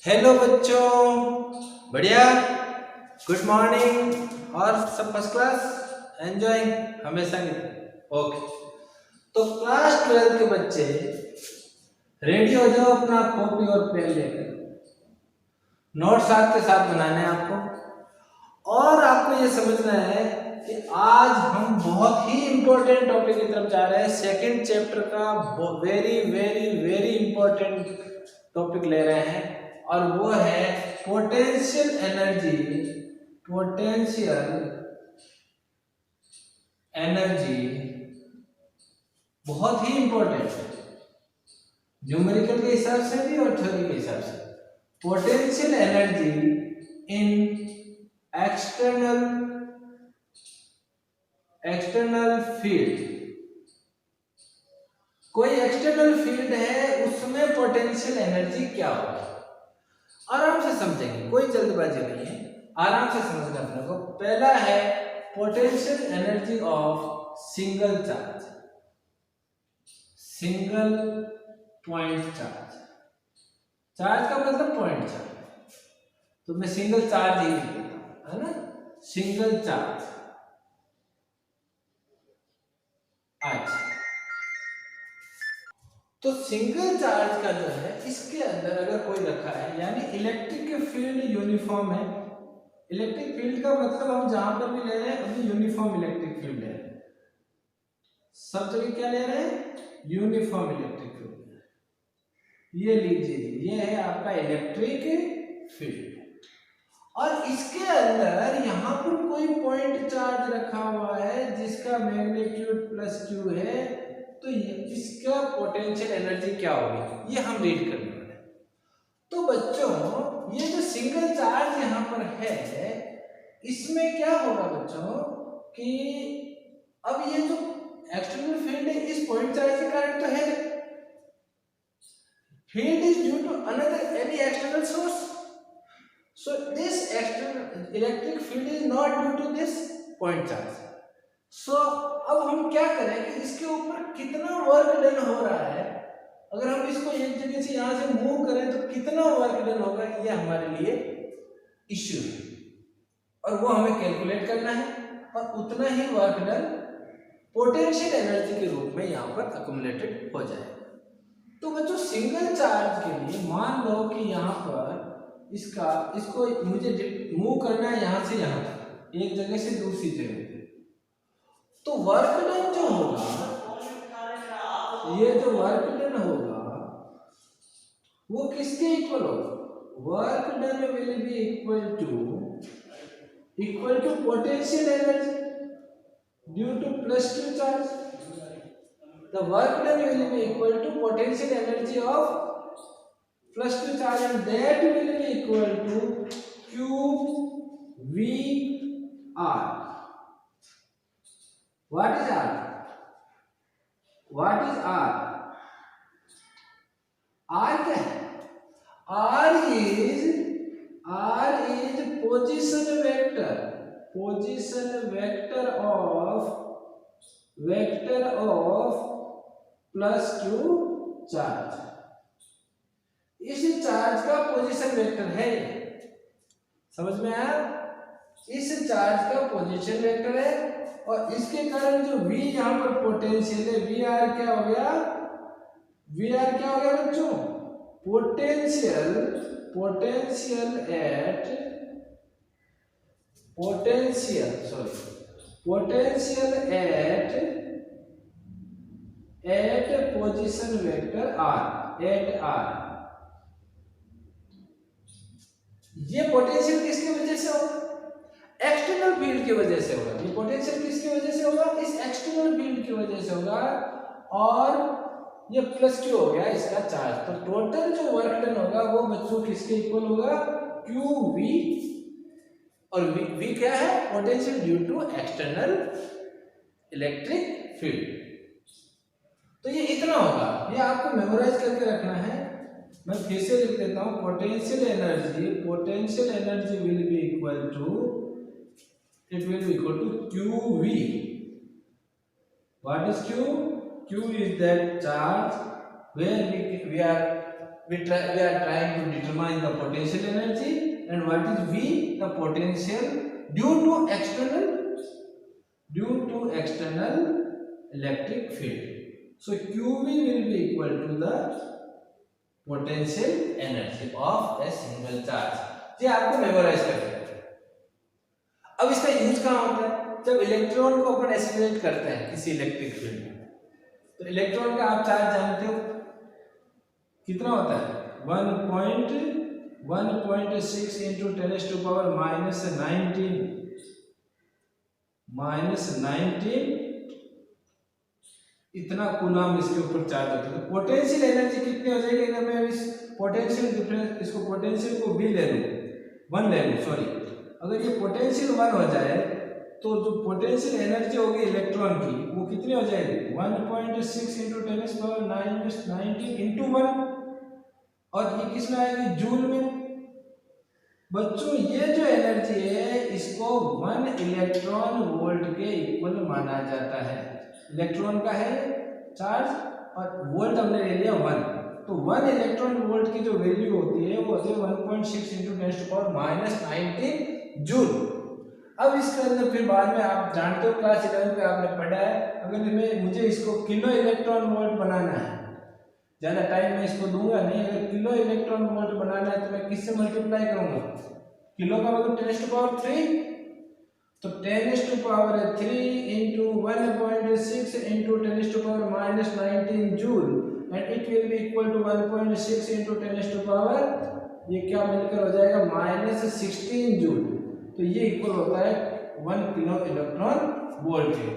Hello बच्चों, बढ़िया। Good morning और सब फर्स्ट क्लास एंजॉयिंग हमेशा की तरह। ओके, तो क्लास 12 के बच्चे रेडी हो जाओ अपना कॉपी और पेन लेकर। नोट्स साथ के साथ बनाने हैं आपको, और आपको ये समझना है कि आज हम बहुत ही इंपॉर्टेंट टॉपिक की तरफ जा रहे हैं। सेकंड चैप्टर का very very very important topic ले रहे हैं, और वो है पोटेंशियल एनर्जी। पोटेंशियल एनर्जी बहुत ही इंपॉर्टेंट है, न्यूमेरिकल के हिसाब से भी और थ्योरी के हिसाब से। Potential energy in external field. कोई एक्सटर्नल फील्ड है, उसमें पोटेंशियल एनर्जी क्या होगा, आराम से समझेंगे, कोई जल्दबाजी नहीं है, आराम से समझना अपने को। पहला है potential energy of single charge, single point charge. Charge का मतलब पॉइंट चार्ज, तो मैं सिंगल चार्ज ही लिख देता हूं, है ना, सिंगल चार्ज। अच्छा, तो सिंगल चार्ज का जो है, इसके अंदर अगर कोई रखा है, यानी इलेक्ट्रिक फील्ड यूनिफॉर्म है। इलेक्ट्रिक फील्ड का मतलब हम जहां पर भी ले रहे हैं अभी यूनिफॉर्म इलेक्ट्रिक फील्ड ले रहे हैं, सब जगह क्या ले रहे हैं, यूनिफॉर्म इलेक्ट्रिक फील्ड। ये लीजिए, ये है आपका इलेक्ट्रिक फील्ड, और इसके अंदर यहां पर कोई पॉइंट चार्ज रखा हुआ है जिसका मैग्नीट्यूड +q है, तो इसका पोटेंशियल एनर्जी क्या होगी, ये हम रीड करने वाले हैं। तो बच्चों, ये जो सिंगल चार्ज यहाँ पर है, इसमें क्या होगा बच्चों कि अब ये जो एक्सटर्नल फील्ड है, इस पॉइंट चार्ज के कारण तो है, field is due to another any external source, so this external electric field is not due to this point charge. so अब हम क्या करें कि इसके ऊपर कितना वर्क डन हो रहा है, अगर हम इसको एक जगह से यहां से मूव करें तो कितना वर्क डन होगा, ये हमारे लिए इश्यू है, और वो हमें कैलकुलेट करना है, और उतना ही वर्क डन पोटेंशियल एनर्जी के रूप में यहाँ पर अक्यूमुलेटेड हो जाएगा। तो बच्चों, सिंगल चार्ज के लिए मान लो कि यहाँ पर इसको मुझे मूव करना है यहाँ से यहाँ तक, एक जगह से दूसरी जगह, तो वर्क डन जो होगा, ये जो वर्क डन होगा वो किसके इक्वल होगा, work done will be equal to potential energy due to +q charge. The work done will be equal to potential energy of +q charge, and that will be equal to QVR. What is R? What is R? R क्या है? R is position vector of +q charge। इस charge का position vector है, समझ में आया, इस charge का पोजीशन वेक्टर है, और इसके कारण जो V यहाँ पर पोटेंशियल है, VR क्या हो गया, बच्चों, potential at position vector R, at R। ये पोटेंशियल किसकी वजह से होगा, एक्सटर्नल फील्ड की वजह से होगा। ये पोटेंशियल किसकी वजह से होगा, इस एक्सटर्नल फील्ड की वजह से होगा, और ये +q हो गया इसका चार्ज। तो टोटल जो वर्क डन होगा वो बच्चों किसके इक्वल होगा, QV, और V क्या है, potential due to external electric field. तो ये इतना होगा, ये आपको मेमोराइज करके रखना है। मैं फिर से लिख देता हूं, potential energy will be equal to QV। What is Q? Q is that charge where we we are trying to determine the potential energy, and what is V? The potential due to external electric field. So QV will be equal to the potential energy of a single charge. ये आपको memorise करना है। अब इसका use कहाँ होता है? जब इलेक्ट्रॉन को अपन एक्सीलरेट करते हैं किसी इलेक्ट्रिक फील्ड में, तो इलेक्ट्रॉन का आप चार्ज जानते हो कितना होता है? 1.6 into 10 to power -19 इतना कूलम इसके ऊपर चार्ज होता है। तो पोटेंशियल एनर्जी कितनी हो जाएगी अगर मैं इस पोटेंशियल डिफरेंस, इसको पोटेंशियल को भी ले लूं, 1 ले लूं, सॉरी, अगर ये पोटेंशियल 1 हो जाए तो जो पोटेंशियल एनर्जी होगी इलेक्ट्रॉन की वो कितनी हो जाएगी? 1.6 into 10 to power -19 into 1, और ये किस में आएगी? जूल में। बच्चों ये जो एनर्जी है इसको 1 इलेक्ट्रॉन वोल्ट के इक्वल माना जाता है। इलेक्ट्रॉन का है चार्ज और वोल्ट हमने ले लिया 1, तो 1 इलेक्ट्रॉन वोल्ट की जो वैल्यू होती है वो होती है 1.6 into 10 to power -19 जूल। अब इसके अंदर फिर बाद में आप जानते हो क्लास 11 में आपने पढ़ा है, अगर मुझे इसको किलो इलेक्ट्रॉन वोल्ट बनाना है, ज्यादा टाइम मैं इसको दूंगा नहीं, अगर किलो इलेक्ट्रॉन वोल्ट बनाना है तो मैं किससे मल्टीप्लाई करूंगा? किलो का मतलब 10 to power 3, तो 10 to power 3 into 1.6 into 10 to power -19 joule, and it will be equal to 1.6 into 10 to power, ये क्या मिलकर हो जाएगा? -16 जूल। तो ये इक्वल होता है 1 किलो इलेक्ट्रॉन वोल्ट के।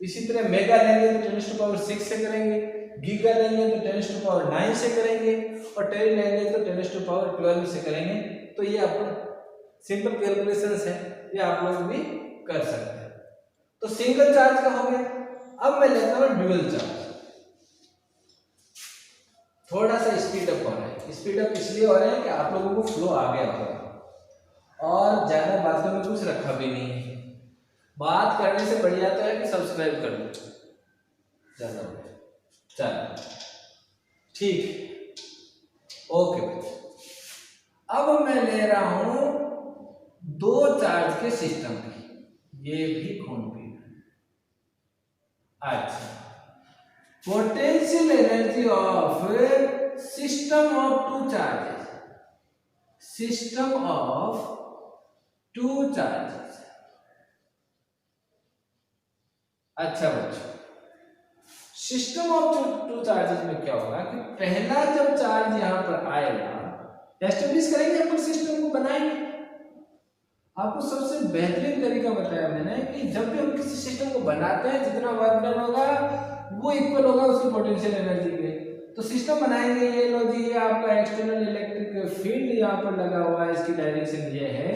इसी तरह मेगा लेंगे तो 10 to power 6 से करेंगे, गीगा लेंगे तो 10 to power 9 से करेंगे, और टेरी लेंगे तो 10 to power 12 से करेंगे। तो ये अपन सिंपल कैलकुलेशंस है, ये आप लोग भी कर सकते हैं। तो सिंगल चार्ज का हो गया। अब मैं लेता हूं ड्यूअल चार्ज। थोड़ा सा स्पीड अप हो रहा है, स्पीड अप इसलिए हो रहा है कि आप लोगों को फ्लो आ गया होगा और ज्यादा बातों में कुछ रखा भी नहीं है। बात करने से बढ़िया तो है कि सब्सक्राइब कर लो, ज्यादा चलो ठीक, ओके। अब मैं ले रहा हूं 2 चार्ज के सिस्टम की, ये भी खून पीना। अच्छा, potential energy of system of 2 charges, system of 2 charges. अच्छा बच्चों, सिस्टम ऑफ 2 चार्जेस में क्या होगा कि पहला जब चार्ज यहां पर आएगा, एस्टेब्लिश करेंगे अपन, सिस्टम को बनाएंगे। आपको सबसे बेहतरीन तरीका बताया मैंने कि जब भी हम किसी सिस्टम को बनाते हैं जितना वर्क डन होगा वो इक्वल होगा उसकी पोटेंशियल एनर्जी के। तो सिस्टम बनाएंगे, ये लो जी, ये आपका एक्सटर्नल इलेक्ट्रिक फील्ड यहाँ पर लगा हुआ है, इसकी डायरेक्शन ये है।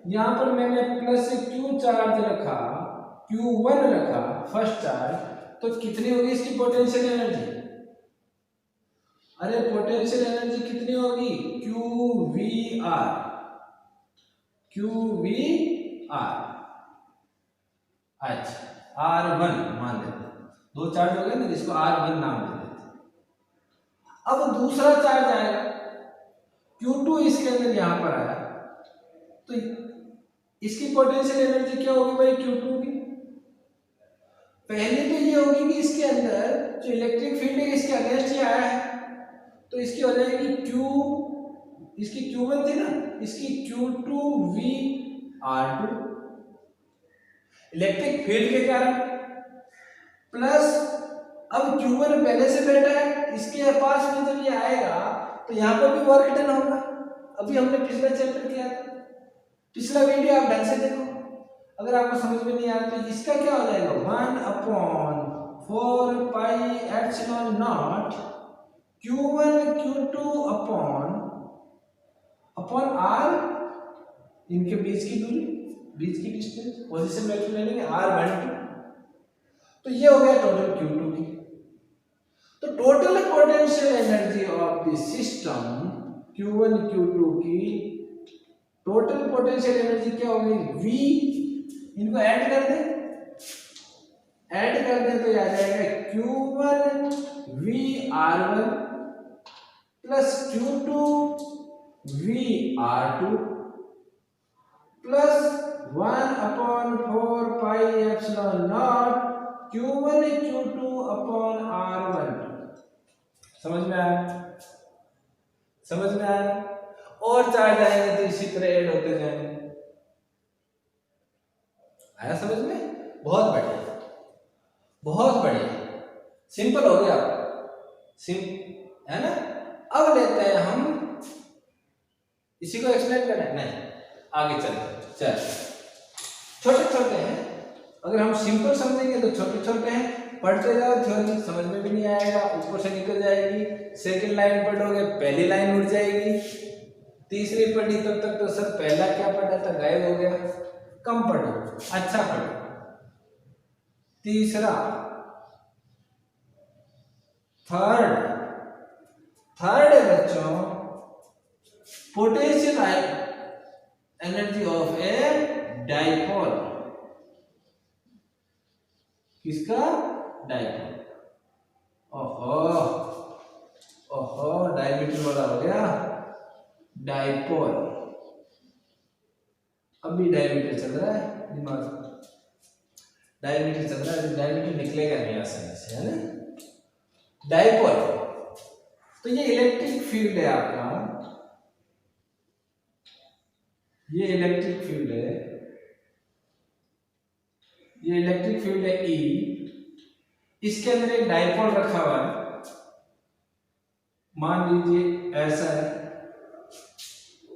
यहाँ पर मैंने प्लस Q चार्ज रखा, Q1 रखा फर्स्ट चार्ज, तो कितनी होगी इसकी पोटेंशियल एनर्जी? अरे पोटेंशियल एनर्जी कितनी होगी? QVR, अच्छा R1 मान लेते हैं, 2 चार्ज हो गए ना, जिसको R1 नाम दे देते। अब दूसरा चार्ज आएगा Q2, इसके अंदर यहां पर आया, तो इसकी पोटेंशियल एनर्जी क्या होगी भाई? Q2 की पहले तो ये होगी कि इसके अंदर जो इलेक्ट्रिक फील्ड है इसके अगेंस्ट ही आया है, तो इसकी हो जाएगी इसकी Q1 थी ना, इसकी Q2VR2 इलेक्ट्रिक फील्ड के कारण, प्लस अब Q1 पहले से बैठा है, इसके पास में जब ये आएगा तो यहाँ पर भी वर्क डन होगा। अभी हमने पिछला चैप्टर किया था, पिछला वीडियो आप ढंग से देखो, अगर आपको समझ में नहीं आ रहा तो इसका क्या हो जाएगा? 1/4πε0 Q1 Q2 अपॉन R, इनके बीच की दूरी, बीच की डिस्टेंस, पोजीशन वैल्यू ले लेंगे R12, तो ये हो गया टोटल Q2 की। तो total potential energy of the system Q1 Q2 की टोटल पोटेंशियल एनर्जी क्या होगी? V, इनको ऐड कर दें तो आ जाएगा Q1 VR1 तो plus Q2 VR2 plus 1/4 pi epsilon not Q1 Q2 upon R1। समझ में आया? समझ में आया? और चार्ज आएंगे तो इसी तरह ऐड होते जाएंगे। आया समझ में? बहुत बढ़िया, बहुत बढ़िया, सिंपल हो गया, है ना। अब लेते हैं हम इसी को एक्सप्लेन करें, नहीं आगे चलते। चल छोटे छोटे हैं, अगर हम सिंपल समझेंगे तो छोटे छोटे हैं, पढ़ते जाओ, थ्योरी समझ में भी नहीं आएगा, ऊपर से निकल जाएगी। सेकंड लाइन पढ़ोगे पहली लाइन उड़ जाएगी, तीसरी पढ़ी तब तक तो सर पहला क्या पढ़ा था गायब हो गया। कम पढ़ो, अच्छा पढ़ो। तीसरा, थर्ड है बच्चों, potential energy of a dipole. किसका? डाइपोल। ओहो ओहो, डायमीटर वाला हो गया डाइपोल। अभी डायमीटर चल रहा है दिमाग, डायमीटर चल रहा है, डायमीटर निकलेगा नहीं आसानी से, है ना। डाइपोल, तो ये इलेक्ट्रिक फील्ड है आपका, ये इलेक्ट्रिक फील्ड है, ये इलेक्ट्रिक फील्ड है E। इसके अंदर एक डाइपोल रखा हुआ है, मान लीजिए ऐसा है।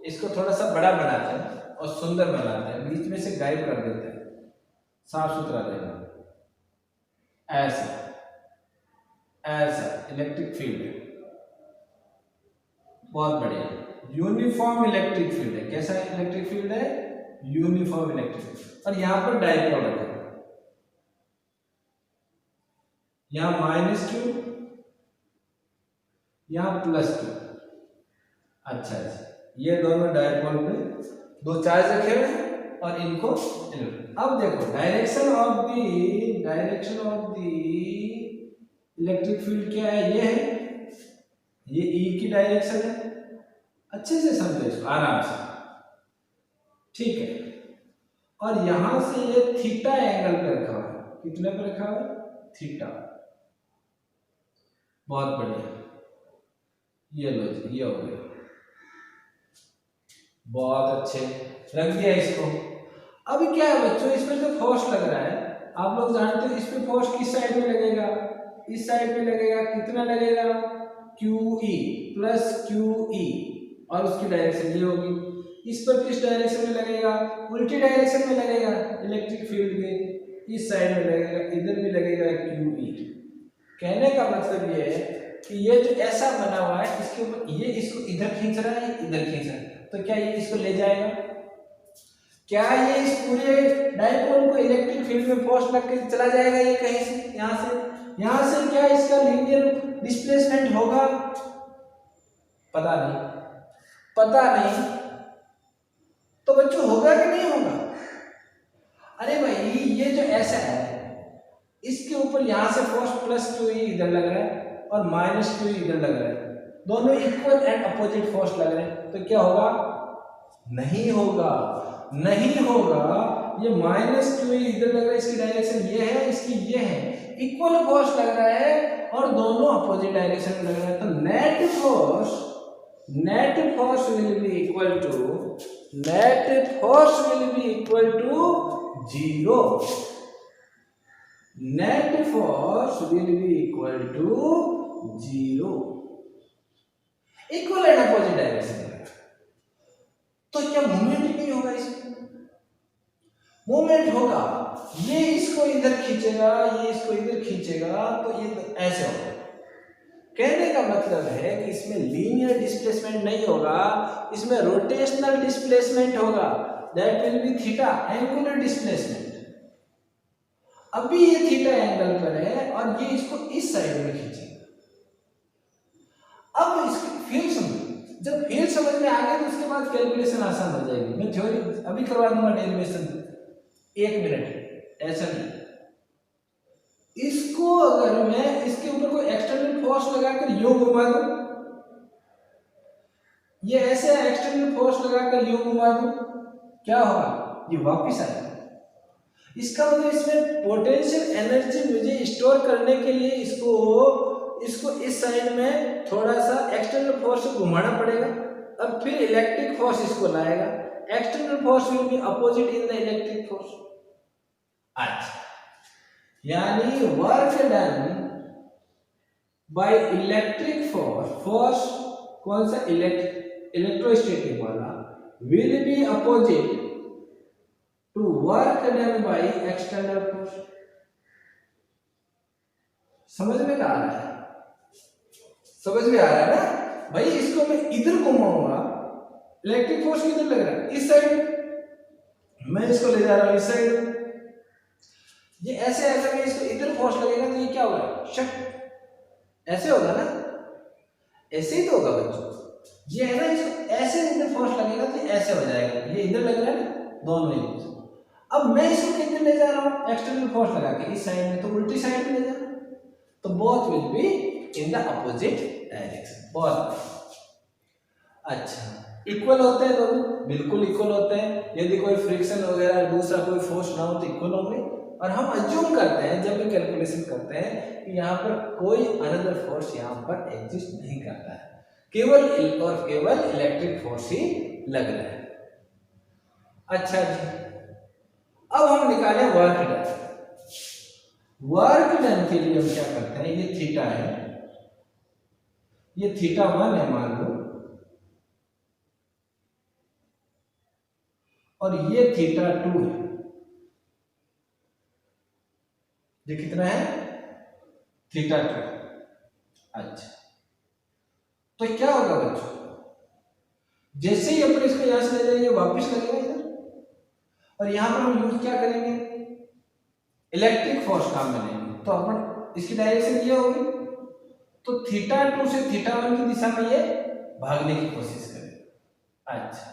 इसको थोड़ा सा बड़ा बनाते हैं और सुंदर बनाते हैं, बीच में से गायब कर देते हैं, साफ सुथरा रहेगा। ऐसा ऐसा इलेक्ट्रिक फील्ड है, बहुत बढ़िया, यूनिफॉर्म इलेक्ट्रिक फील्ड है। कैसा इलेक्ट्रिक फील्ड है? Uniform electric field. और यहां पर डाइपोल है, यहां -q, यहां +q। अच्छा अच्छा, ये दोनों डाइपोल में दो चार्ज रखे हुए हैं और इनको, अब देखो direction of the electric field क्या है? ये है, ये E की डायरेक्शन है। अच्छे से समझो इसको आराम से, ठीक है। और यहां से ये थीटा एंगल पे रखा हुआ है, कितने पे रखा हुआ है? थीटा। बहुत बढ़िया, ये लो जी, ये हो गया, बहुत अच्छे, रख दिया इसको। अभी क्या है बच्चों, इस पर जो फोर्स लग रहा है, आप लोग जानते हो इस पे फोर्स किस साइड में लगेगा? इस साइड में लगेगा। कितना लगेगा? QE प्लस QE, और उसकी डायरेक्शन ये होगी। इस पर किस डायरेक्शन में लगेगा? उल्टी डायरेक्शन में लगेगा, इलेक्ट्रिक फील्ड के इस साइड में लगेगा, इधर भी लगेगा QE। कहने का मतलब ये है कि ये जो ऐसा बना हुआ है, इसके ऊपर ये इसको इधर खींच रहा है, इधर खींच रहा है, तो क्या ये इसको ले जाएगा? क्या ये इस पूरे डाइपोल को इलेक्ट्रिक फील्ड में फोर्स लग के चला जाएगा? ये कहीं से, यहां से क्या इसका लीनियर डिस्प्लेसमेंट होगा? पता नहीं। तो बच्चों होगा कि नहीं होगा? अरे भाई, ये जो ऐसा है, इसके ऊपर यहां से फोर्स +QE इधर लग रहा है और -QE इधर लग रहा है, दोनों इक्वल एंड अपोजिट फोर्स लग रहे हैं, तो क्या होगा? नहीं होगा। ये -QE इधर लग रहा है, इसकी डायरेक्शन ये है, इसकी ये है, इक्वल फोर्स लग रहा है और दोनों अपोजिट डायरेक्शन में लग रहा है, तो net force will be equal to 0। Net force will be equal to 0, equal and opposite direction में। तो क्या मूवमेंट नहीं होगा? इसमें मूवमेंट होगा, ये इसको इधर खींचेगा, ये इसको इधर खींचेगा, तो ये ऐसे होगा। कहने का मतलब है कि इसमें लीनियर डिस्प्लेसमेंट नहीं होगा, इसमें रोटेशनल डिस्प्लेसमेंट होगा, that will B theta, angular displacement. अभी ये थीटा एंगल पर है और ये इसको इस साइड में खींचेगा। अब इसकी फील्ड समझो, जब फील्ड समझ में आ गया तो उसके बाद कैलकुलेशन आसान हो जाएगी। मैं थ्योरी अभी करवा दूंगा, डेरिवेशन 1 मिनट, ऐसा नहीं। इसको अगर मैं इसके ऊपर कोई एक्सटर्नल फोर्स लगाकर यूं घुमा दूं, ये ऐसे एक्सटर्नल फोर्स लगाकर यूं घुमा दूं, क्या होगा, ये वापस आएगा। इसका मतलब इसमें पोटेंशियल एनर्जी मुझे स्टोर करने के लिए इसको इस साइड में थोड़ा सा एक्सटर्नल फोर्स से घुमाना पड़ेगा। अब फिर इलेक्ट्रिक फोर्स इसको लाएगा, external force will be opposite in the electric force. अच्छा, यानी work done by electric force कौन सा, इलेक्ट्रोस्टैटिक वाला, will be opposite to work done by external force. समझ में आ रहा है, समझ में आ रहा है ना भाई। इसको मैं इधर घुमाऊंगा, इलेक्ट्रिक फोर्स किधर लग रहा है, इस साइड, मैं इसको ले जा रहा हूं इस साइड। ये ऐसे अगर मैं इसको इधर फोर्स लगेगा तो ये क्या होगा, शक ऐसे होगा ना, ऐसे ही तो होगा बच्चों। ये है ना, इसको ऐसे इधर फोर्स लगेगा तो ऐसे हो जाएगा, ये इधर लग रहा है ना, दोनों में। अब मैं इसको किधर ले जा रहा हूं, एक्सटर्नल फोर्स लगा के इस साइड में, तो उल्टी साइड में ले जा रहा हूं, तो both will be in the opposite direction, both. अच्छा, इक्वल होते हैं दोनों, बिल्कुल इक्वल होते हैं। यदि कोई फ्रिक्शन वगैरह दूसरा कोई फोर्स ना हो तो इक्वल होंगे। और हम अज्यूम करते हैं जब भी कैलकुलेशन करते हैं कि यहाँ पर कोई अनदर फोर्स यहाँ पर एग्जिस्ट नहीं करता है, केवल और केवल इलेक्ट्रिक फोर्स ही लग रहा है। अच्छा जी, अब हम निकालें वर्क डन। वर्क डन के लिए हम क्या करते हैं, ये थीटा है, ये थीटा 1 है मान लो, और ये थीटा 2 है। ये कितना है, थीटा 2। अच्छा, तो क्या होगा बच्चों, जैसे ही अपन इसको यहां से ले जाएंगे वापस लगेगा इधर, और यहां पर हम यूज क्या करेंगे, इलेक्ट्रिक फोर्स काम में लेंगे, तो अपन इसकी डायरेक्शन ये होगी, तो थीटा 2 से थीटा 1 की दिशा में ये भागने की कोशिश करें। अच्छा,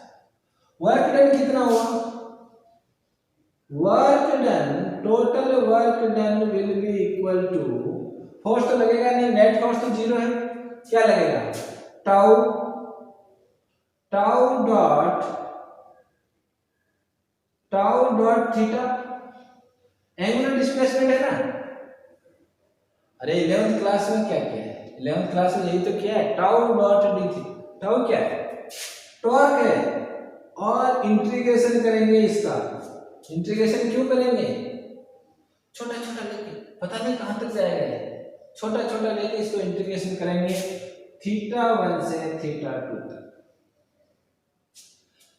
वर्क डन कितना हुआ, work done, total work done will be equal to, force तो लगेगा नहीं, नेट फोर्स तो 0 है, क्या लगेगा, tau, tau dot theta, angular displacement है ना। अरे 11th क्लास में क्या किया है, 11th क्लास में यही तो किया है, टाउ डॉट डी थी। टाउ क्या है, टॉर्क है, और इंटीग्रेशन करेंगे इसका। इंटीग्रेशन क्यों करेंगे, छोटा छोटा लेके, पता नहीं कहां तक जाएगा, छोटा छोटा लेके इसको इंटीग्रेशन करेंगे, थीटा 1 से थीटा 2 तक,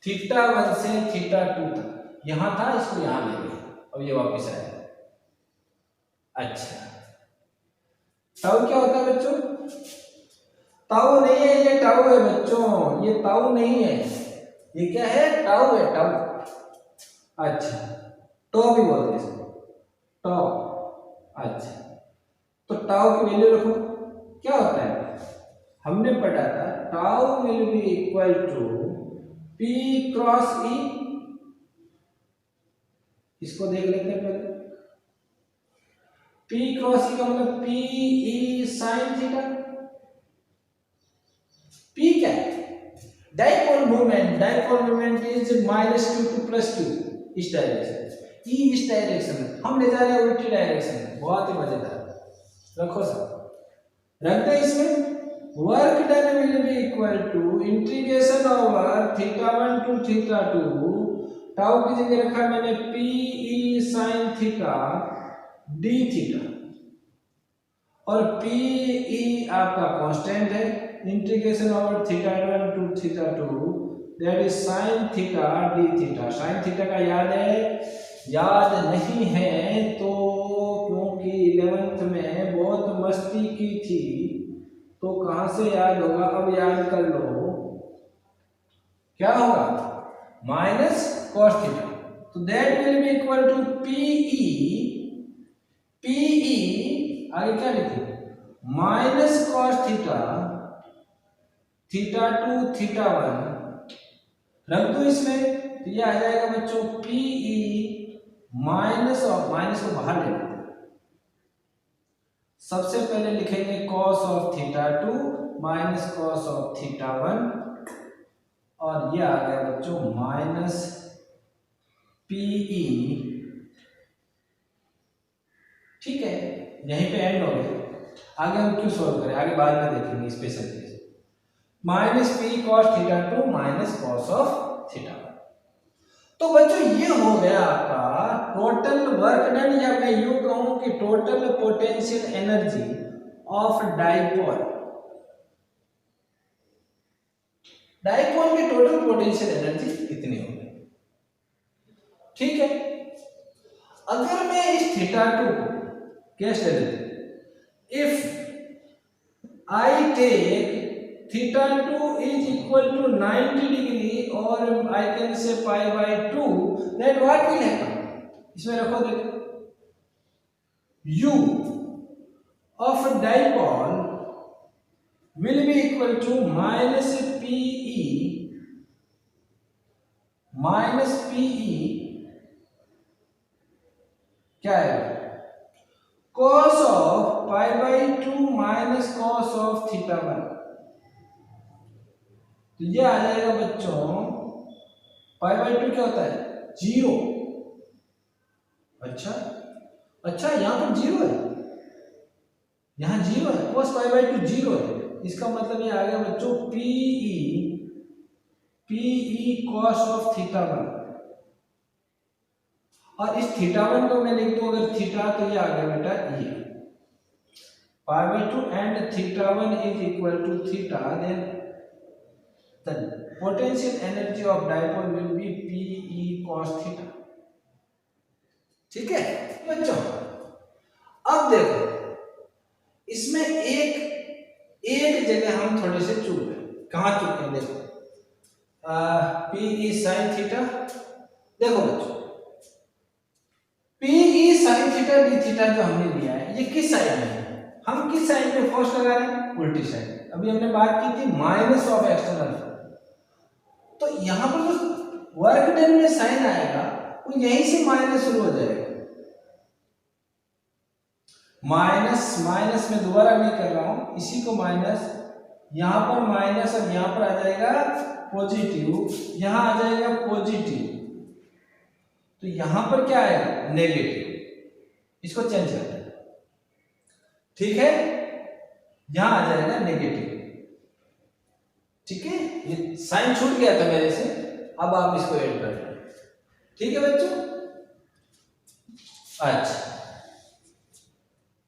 थीटा 1 से थीटा 2 तक। यहां था, इसको यहां ले गए, अब ये वापस आया। अच्छा, टाउ क्या होता है बच्चों, टाउ नहीं है, ये टाउ है बच्चों, ये टाउ नहीं है, ये क्या है, टाउ है, टाउ। अच्छा, टॉ भी बोलते हैं इसको, टॉ। अच्छा, तो टाउ की वैल्यू रखो, क्या होता है, हमने पढ़ा था tau will be equal to P cross E. इसको देख लेते हैं पहले, P क्रॉस ई का मतलब P E sin theta. P क्या है, dipole movement, dipole movement is -q to +q, इस डायरेक्शन, E इस डायरेक्शन में, हम ले जा रहे हैं उल्टी डायरेक्शन में, बहुत ही मजेदार। रखो सब, रख दे इसमें, work done will be equal to integration over theta 1 to theta 2, tau की जगह रखा मैंने P E sin theta d theta, और पी ई आपका कांस्टेंट है, integration over theta 1 to theta 2, that is sin theta d theta. sin theta का याद है, याद नहीं है तो क्योंकि 11th में बहुत मस्ती की थी तो कहां से याद होगा, अब याद कर लो, क्या होगा, माइनस cos थीटा, तो that will be equal to PE, PE आगे क्या लिखे, minus cos theta, theta 2 theta 1, रख दो इसमें, तो ये आ जाएगा बच्चों पीई माइनस, ऑफ माइनस को बाहर ले लेते हैं, सबसे पहले लिखेंगे cos of theta 2 minus cos of theta 1, और ये आ गया बच्चों माइनस पीई। ठीक है, यहीं पे एंड हो गया। आगे हम क्यों सॉल्व करें, आगे बाद में देखेंगे special case. Minus P cos theta two minus cos of theta. तो बच्चों ये हो गया आपका टोटल वर्क डन, या मैं यूं कहूं कि total potential energy of dipole. Dipole की टोटल पोटेंशियल एनर्जी कितनी होगी। ठीक है, अगर मैं इस थीटा टू को केस ले लेते, if I take theta 2 is equal to 90 degree or I can say pi by 2, then what will happen? इसमें रखो देखो, u of dipole will be equal to minus pe क्या है, cos of pi by 2 minus cos of theta 1। तो ये आ जाएगा बच्चों पाई by 2 क्या होता है, 0। अच्छा यहां पर 0 है, यहां 0 है, cos पाई बाई 2 0 है। इसका मतलब ये आ गया बच्चों पीई cos ऑफ थीटा 1। और इस थीटा 1 को मैं लिख दूं अगर थीटा, तो ये आ गया बेटा ये pi by 2 and theta 1 is equal to theta, then the potential energy of dipole will be Pe cos theta। ठीक है बच्चों, अब देखो इसमें एक जगह हम थोड़े से चूक गए। कहां चूके हैं देखो, Pe sin थीटा। देखो बच्चों Pe sin theta d theta जो हमने लिया है, ये किस साइड में है, हम किस साइड में फोर्स लगा रहे हैं, उल्टी साइड। अभी हमने बात की थी माइनस ऑफ एक्सटर्नल, तो यहां पर जो वर्क डन में साइन आएगा वो यहीं से माइनस शुरू हो जाएगा। माइनस में दोबारा नहीं कर रहा हूं, इसी को माइनस, यहां पर माइनस और यहां पर आ जाएगा पॉजिटिव, यहां आ जाएगा पॉजिटिव, तो यहां पर क्या आएगा नेगेटिव। इसको चेंज कर दें, ठीक है, यहां आ जाएगा नेगेटिव। ठीक है, ये साइन छूट गया था मेरे से, अब आप इसको ऐड कर लें। ठीक है बच्चों, अच्छा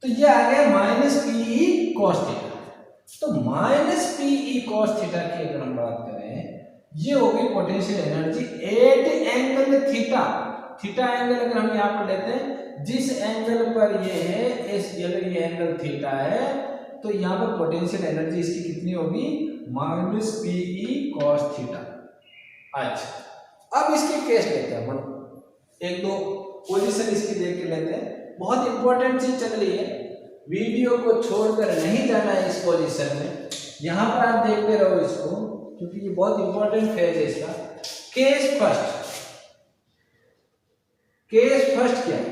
तो ये आ गया माइनस पीई कॉस थीटा। तो माइनस पीई कॉस थीटा की अगर हम बात करें, ये होगी potential energy at angle theta. Theta angle अगर हम यहां पर लेते हैं, जिस एंगल पर ये है, इस अगर ये एंगल थीटा है, तो यहां पर पोटेंशियल एनर्जी इसकी कितनी होगी, माइनस पीई कॉस थीटा। अच्छा अब इसके केस लेते हैं हम, एक दो पोजीशन इसकी देख के लेते हैं। बहुत इंपॉर्टेंट चीज चल रही है, वीडियो को छोड़कर नहीं जाना है इस पोजीशन में, यहां पर आप देखते रहो इसको, क्योंकि ये बहुत इंपॉर्टेंट फेज है इसका। केस फर्स्ट क्या है,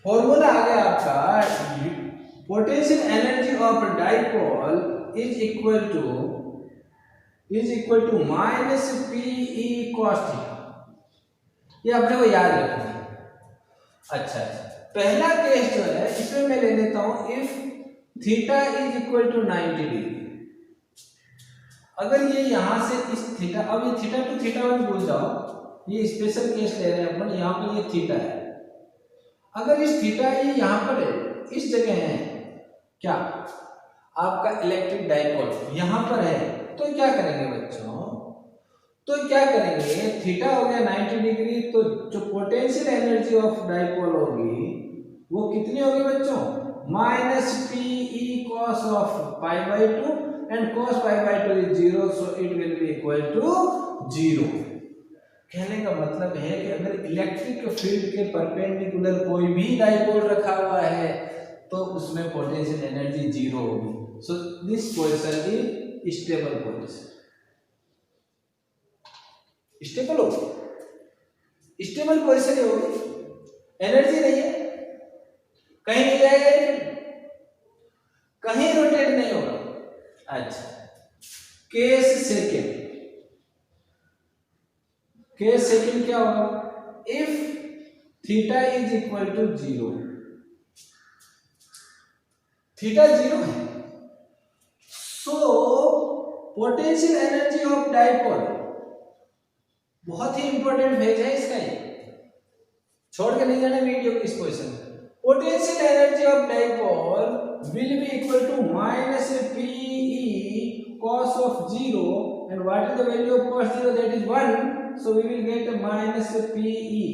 फॉर्मूला आ गया आपका, potential energy of dipole is equal to minus PE cos theta. ये अपने को याद रखना है। अच्छा पहला केस जो है इसमें मैं ले लेता हूं, if theta is equal to 90 degree. अगर ये यहां से इस थीटा, अब ये थीटा टू थीटा 1 भूल जाओ, ये स्पेशल केस ले रहे हैं अपन, यहां पर ये थीटा है। अगर इस थीटा ये यहां पर है, इस जगह है क्या आपका इलेक्ट्रिक डाइपोल यहां पर है, तो क्या करेंगे बच्चों, तो क्या करेंगे, थीटा हो गया 90 डिग्री, तो जो पोटेंशियल एनर्जी ऑफ डाइपोल होगी वो कितनी होगी बच्चों, minus PE cos of pi by 2 and cos pi by 2 is 0, so it will be equal to 0। कहने का मतलब है कि अगर इलेक्ट्रिक फील्ड के परपेंडिकुलर कोई भी डाइपोल रखा हुआ है तो उसमें पोटेंशियल एनर्जी 0 होगी। So this position is stable position. Stable होगी, स्टेबल पोजीशन होगी, एनर्जी नहीं है, कहीं नहीं जाएगा, कहीं रोटेट नहीं होगा। अच्छा केस सेकेंड, केस सेकेंड क्या होगा, if theta is equal to 0, theta 0 है, so potential energy of dipole, बहुत ही इंपॉर्टेंट फेज है इसका, ये छोड़ के नहीं जाना वीडियो की इस position. Potential energy of dipole will be equal to minus PE cos of 0, and what is the value of cos 0? That is 1, so we will get a minus PE.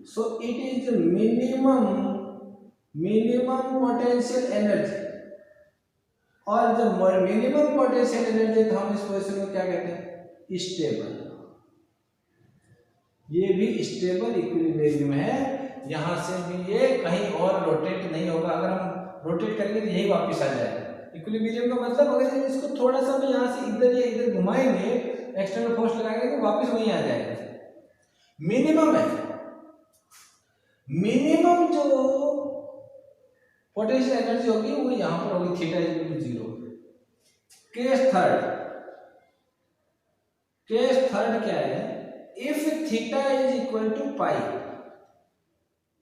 So it is the minimum potential energy, और जब minimum potential energy तो हम इस position को क्या कहते हैं, stable. ये भी स्टेबल इक्विलिब्रियम है, यहां से भी ये कहीं और रोटेट नहीं होगा, अगर हम रोटेट करेंगे तो यही वापस आ जाएगा। इक्विलिब्रियम का मतलब अगर इसको थोड़ा सा भी यहां से इधर या इधर घुमाएंगे, एक्सटर्नल फोर्स लगाएंगे तो वापस वहीं आ जाएगा। मिनिमम है, मिनिमम जो पोटेंशियल एनर्जी होगी वो यहां पर होगी, theta is equal to 0। Case third क्या है, if theta is equal to pi,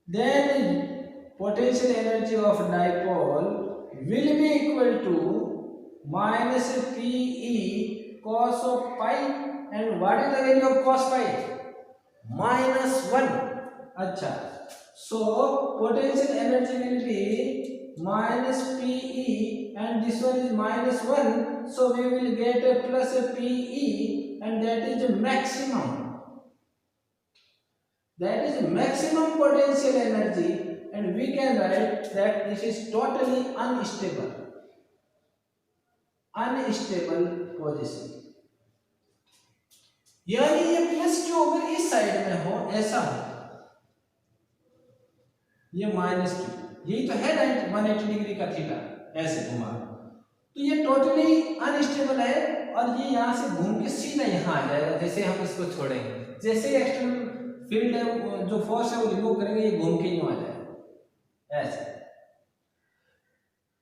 then potential energy of dipole will be equal to minus PE cos of pi, and what is the value of cos pi? -1. अच्छा, so potential energy will be minus PE and this one is -1, so we will get a plus a PE, and that is the maximum, that is maximum potential energy, and we can write that this is totally unstable position। यानी ये plus Q अगर इस side में हो ऐसा हो, ये minus Q, यही तो है 180 डिग्री का थीटा, ऐसे घुमा, तो ये टोटली अनस्टेबल है, और ये यहां से घूम के सीधा यहां आ जाएगा। जैसे हम इसको छोड़ेंगे, जैसे एक्सटर्नल फील्ड है, जो फोर्स है वो रिमूव करेंगे, ये घूम के यूं आ जाएगा ऐसे।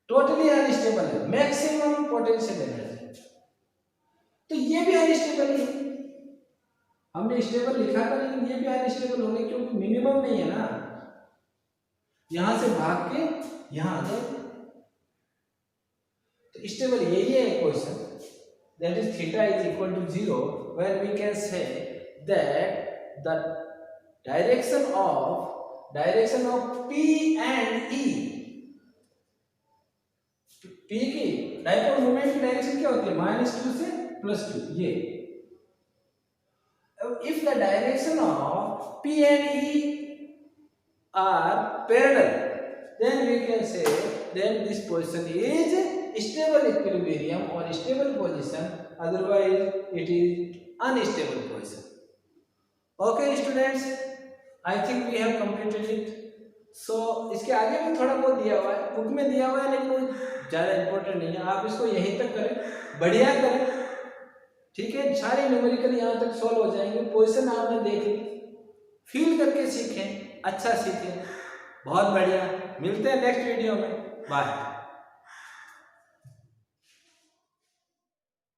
टोटली अनस्टेबल है, मैक्सिमम पोटेंशियल एनर्जी, तो ये भी अनस्टेबल है। हमने स्टेबल लिखा था लेकिन ये भी अनस्टेबल हो गया, क्योंकि मिनिमम नहीं है ना, यहां से भाग के यहां आ जाए, तो स्टेबल यही है question, that is theta is equal to 0, where we can say that the direction of P and E, P की डाइपोल मोमेंट की डायरेक्शन क्या होती है, -q से +q, ये। If the direction of P and E are parallel, then we can say then this position is stable equilibrium or stable position, otherwise it is unstable position। Okay students, I think we have completed it। So इसके आगे भी थोड़ा बहुत दिया हुआ है, book में दिया हुआ है, लेकिन वो ज़्यादा इम्पोर्टेंट नहीं है, आप इसको यहीं तक करें, बढ़िया करें, ठीक है। सारे न्यूमेरिकल यहाँ तक सॉल्व हो जाएंगे, पोजीशन आपने देख ली, फील करके सीखें, अच्छा सीखें, बहुत बढ़िया। मिलते हैं नेक्स्ट वीडियो में, बाय।